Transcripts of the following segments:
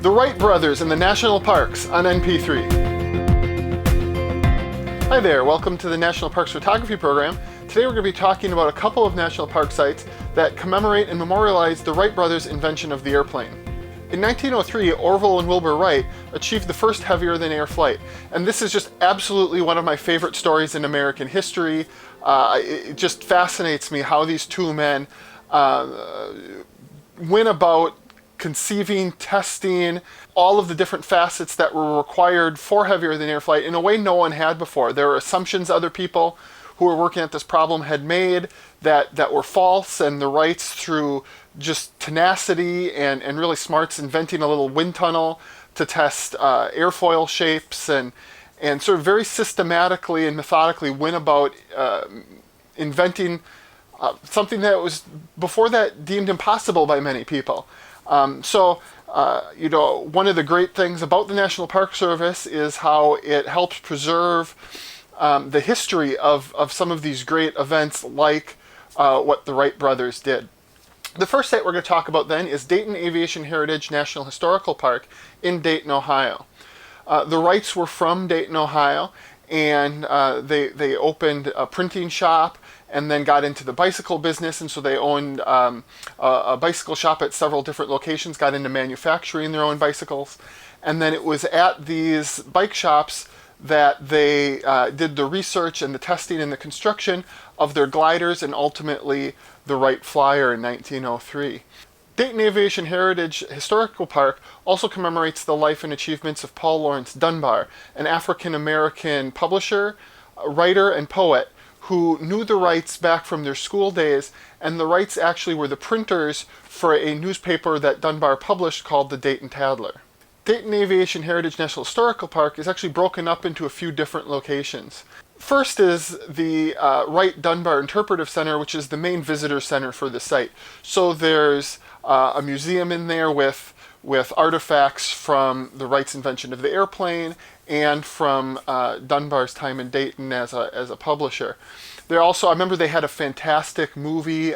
The Wright Brothers in the National Parks on NP₃. Hi there, welcome to the National Parks Photography Program. Today we're going to be talking about a couple of national park sites that commemorate and memorialize the Wright Brothers' invention of the airplane. In 1903, Orville and Wilbur Wright achieved the first heavier-than-air flight, and this is just absolutely one of my favorite stories in American history. It just fascinates me how these two men went about conceiving, testing, all of the different facets that were required for heavier-than-air flight in a way no one had before. There were assumptions other people who were working at this problem had made that were false, and the Wrights, through just tenacity and really smarts, inventing a little wind tunnel to test airfoil shapes and sort of very systematically and methodically went about inventing something that was before that deemed impossible by many people. One of the great things about the National Park Service is how it helps preserve the history of some of these great events like what the Wright Brothers did. The first site we're going to talk about then is Dayton Aviation Heritage National Historical Park in Dayton, Ohio. The Wrights were from Dayton, Ohio, and they opened a printing shop and then got into the bicycle business, and so they owned a bicycle shop at several different locations, got into manufacturing their own bicycles, and then it was at these bike shops that they did the research and the testing and the construction of their gliders and ultimately the Wright Flyer in 1903. Dayton Aviation Heritage Historical Park also commemorates the life and achievements of Paul Laurence Dunbar, an African-American publisher, writer, and poet who knew the Wrights back from their school days, and the Wrights actually were the printers for a newspaper that Dunbar published called the Dayton Tattler. Dayton Aviation Heritage National Historical Park is actually broken up into a few different locations. First is the Wright Dunbar Interpretive Center, which is the main visitor center for the site. So there's a museum in there with artifacts from the Wrights' invention of the airplane and from Dunbar's time in Dayton as a publisher. There also, I remember they had a fantastic movie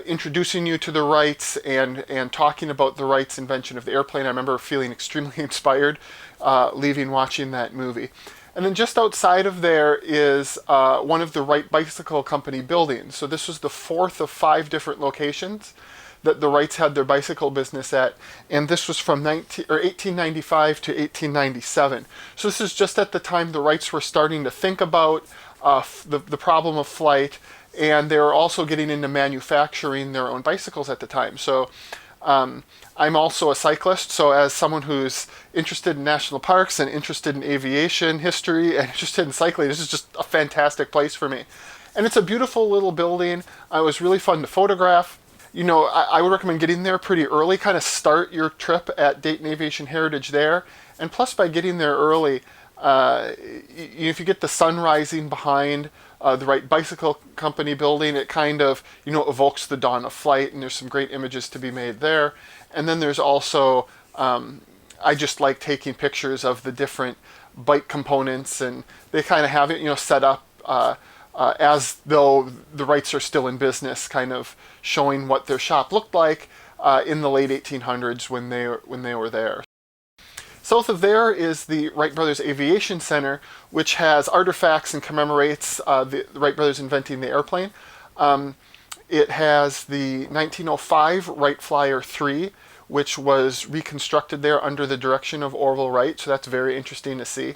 introducing you to the Wrights and talking about the Wrights' invention of the airplane. I remember feeling extremely inspired leaving watching that movie. And then just outside of there is one of the Wright Bicycle Company buildings. So this was the fourth of 5 different locations that the Wrights had their bicycle business at, and this was from 1895 to 1897. So this is just at the time the Wrights were starting to think about the problem of flight, and they were also getting into manufacturing their own bicycles at the time. So I'm also a cyclist, so as someone who's interested in national parks and interested in aviation history and interested in cycling, this is just a fantastic place for me. And it's a beautiful little building. It was really fun to photograph. You know, I would recommend getting there pretty early, kind of start your trip at Dayton Aviation Heritage there. And plus, by getting there early, if you get the sun rising behind the Wright Bicycle Company building, it kind of, evokes the dawn of flight, and there's some great images to be made there. And then there's also, I just like taking pictures of the different bike components, and they kind of have it, set up as though the Wrights are still in business, kind of showing what their shop looked like in the late 1800s when they were there. South of there is the Wright Brothers Aviation Center, which has artifacts and commemorates the Wright Brothers inventing the airplane. It has the 1905 Wright Flyer 3, which was reconstructed there under the direction of Orville Wright, so that's very interesting to see.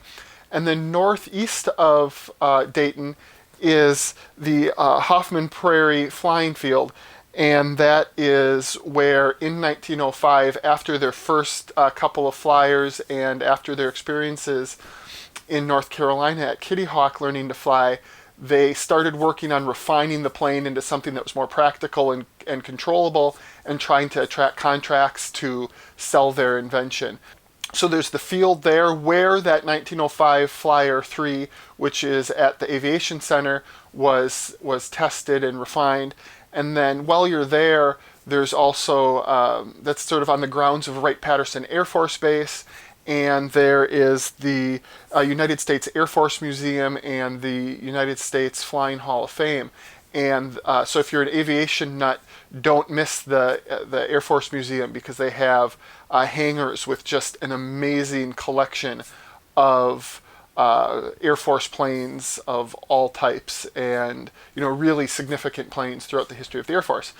And then northeast of Dayton is the Hoffman Prairie Flying Field, and that is where in 1905, after their first couple of flyers and after their experiences in North Carolina at Kitty Hawk learning to fly, they started working on refining the plane into something that was more practical and controllable, and trying to attract contracts to sell their invention. So there's the field there where that 1905 Flyer 3, which is at the Aviation Center, was tested and refined. And then while you're there, there's also, that's sort of on the grounds of Wright-Patterson Air Force Base, and there is the United States Air Force Museum and the United States Flying Hall of Fame. And so if you're an aviation nut, don't miss the Air Force Museum, because they have hangars with just an amazing collection of Air Force planes of all types, and really significant planes throughout the history of the Air Force.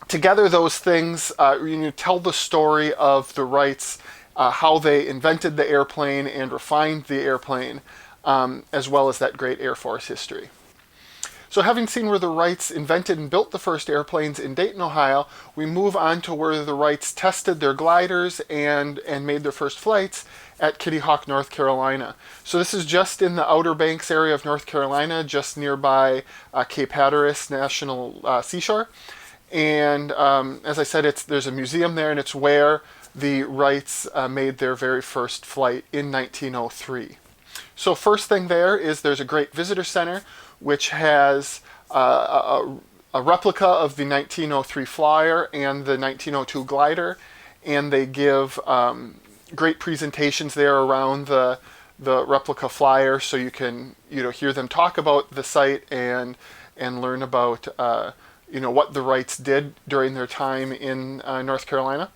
Together, those things tell the story of the Wrights, how they invented the airplane and refined the airplane, as well as that great Air Force history. So having seen where the Wrights invented and built the first airplanes in Dayton, Ohio, we move on to where the Wrights tested their gliders and made their first flights at Kitty Hawk, North Carolina. So this is just in the Outer Banks area of North Carolina, just nearby Cape Hatteras National Seashore. And as I said, there's a museum there, and it's where the Wrights made their very first flight in 1903. So first thing there's a great visitor center, which has a replica of the 1903 Flyer and the 1902 Glider, and they give great presentations there around the replica Flyer, so you can hear them talk about the site and learn about what the Wrights did during their time in North Carolina.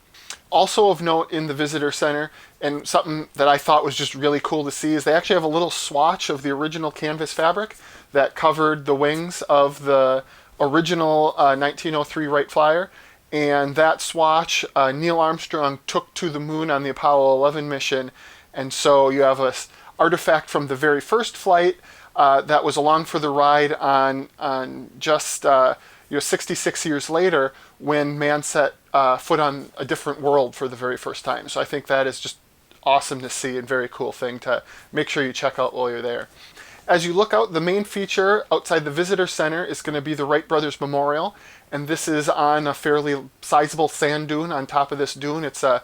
Also of note in the visitor center, and something that I thought was just really cool to see, is they actually have a little swatch of the original canvas fabric that covered the wings of the original 1903 Wright Flyer. And that swatch, Neil Armstrong took to the moon on the Apollo 11 mission. And so you have an artifact from the very first flight that was along for the ride on just 66 years later, when man set foot on a different world for the very first time. So I think that is just awesome to see, and very cool thing to make sure you check out while you're there. As you look out, the main feature outside the visitor center is going to be the Wright Brothers Memorial, and this is on a fairly sizable sand dune. On top of this dune, it's a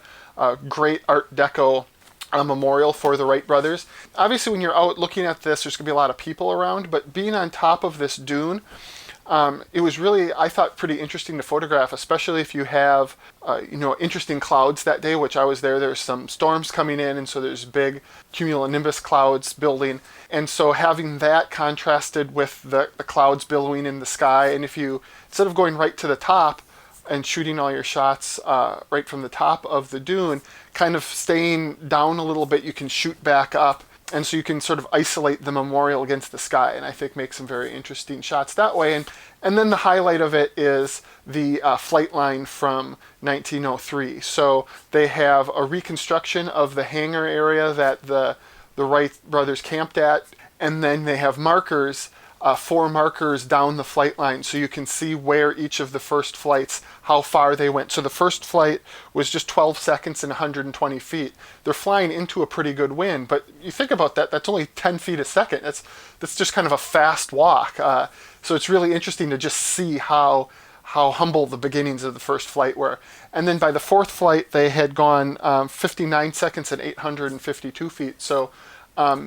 great Art Deco memorial for the Wright brothers. Obviously, when you're out looking at this, there's going to be a lot of people around, but being on top of this dune, it was really, I thought, pretty interesting to photograph, especially if you have, interesting clouds that day, which I was there. There's some storms coming in, and so there's big cumulonimbus clouds building. And so having that contrasted with the clouds billowing in the sky, and if you, instead of going right to the top and shooting all your shots right from the top of the dune, kind of staying down a little bit, you can shoot back up. And so you can sort of isolate the memorial against the sky, and I think make some very interesting shots that way. And then the highlight of it is the flight line from 1903. So they have a reconstruction of the hangar area that the Wright brothers camped at, and then they have markers, 4 markers down the flight line, so you can see where each of the first flights, how far they went. So the first flight was just 12 seconds and 120 feet. They're flying into a pretty good wind, but you think about that, that's only 10 feet a second. That's just kind of a fast walk. So it's really interesting to just see how humble the beginnings of the first flight were. And then by the fourth flight, they had gone 59 seconds and 852 feet. So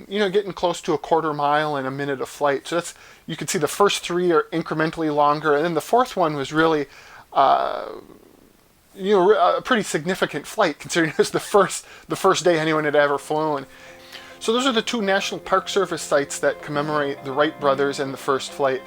getting close to a quarter mile in a minute of flight. So you can see the first 3 are incrementally longer, and then the fourth one was really, a pretty significant flight, considering it was the first day anyone had ever flown. So those are the 2 National Park Service sites that commemorate the Wright brothers and the first flight.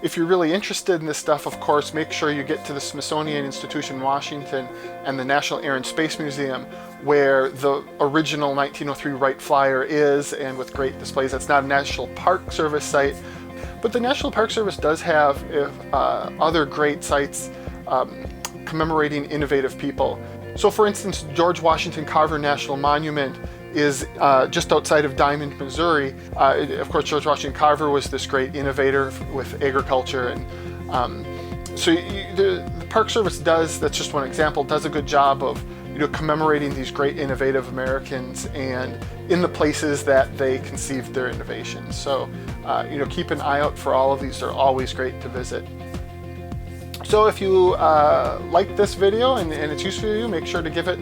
If you're really interested in this stuff, of course, make sure you get to the Smithsonian Institution, Washington, and the National Air and Space Museum, where the original 1903 Wright Flyer is, and with great displays. That's not a National Park Service site, but the National Park Service does have other great sites commemorating innovative people. So for instance, George Washington Carver National Monument is just outside of Diamond, Missouri. Of course, George Washington Carver was this great innovator with agriculture, and so the Park Service that's just one example, does a good job of commemorating these great innovative Americans and in the places that they conceived their innovations. So keep an eye out for all of these. They're always great to visit. So if you like this video and it's useful to you, make sure to give it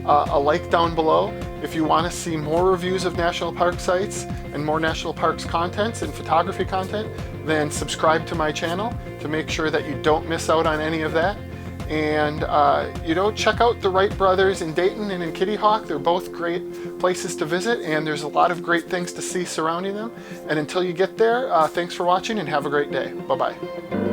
a like down below. If you want to see more reviews of national park sites and more national parks contents and photography content, then subscribe to my channel to make sure that you don't miss out on any of that. And check out the Wright Brothers in Dayton and in Kitty Hawk. They're both great places to visit, and there's a lot of great things to see surrounding them. And until you get there, thanks for watching and have a great day. Bye-bye.